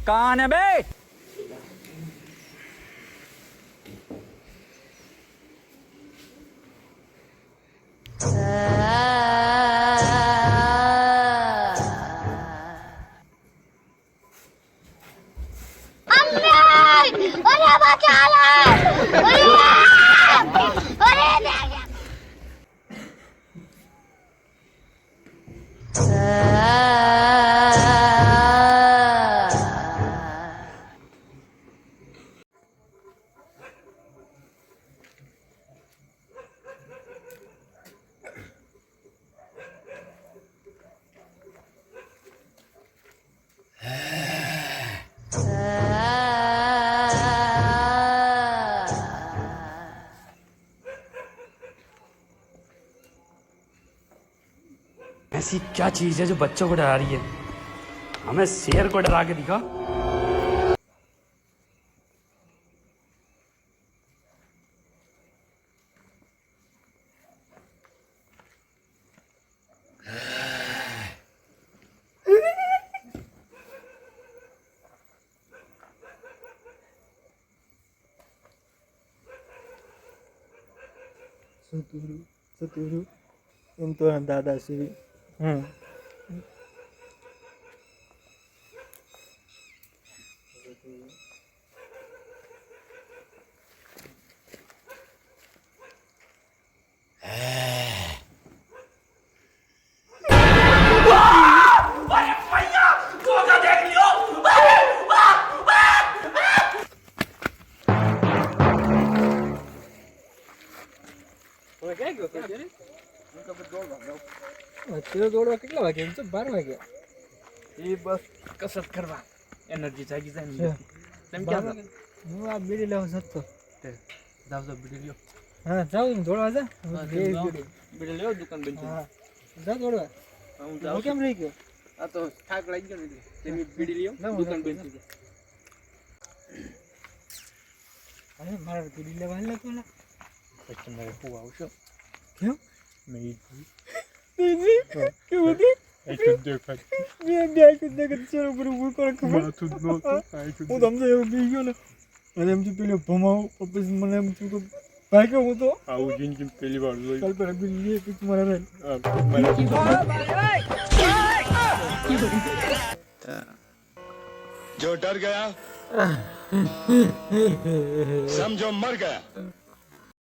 कौन है बे? ऐसी क्या चीज है जो बच्चों को डरा रही है? हमें शेर को डरा के दिखा। સતુરુ એમ તો દાદાશ્રી દોડવા કેટલા વાગે? 12 વાગ્યા. ये बस कसरत करवा एनर्जी चाहिए जाए तुम क्या હું આ બીડી લેવા જતો. जाओ जाओ वीडियो लियो હા જાઉં ને દોડવા જા. वीडियो लियो दुकान बंद હા જા દોડવા. હું હું કેમ રહી ગયો? आ तो થાક લાગી ગયો ને તમે વીડિયો लियो दुकान बंद થઈ ગઈ. અરે મારે બીડી લેવા હાલ તો ના. પછી મારે હું આવશો કેમ? મેં કેવું હતું? I could do it. મેં બે કુદે ચેર ઉપર ઉભું કોણ ખબર? I could not. હું તમને એવું બી ગયો ને અને એમ થી પેલો ભમાવ પછી મને એમ થયું તો ભાગ્યો હું તો આવું જિંદગી પહેલી વાર જોઈ. કાલ પર બિલ્લી એક મારા રે जो डर गया समझो मर गया.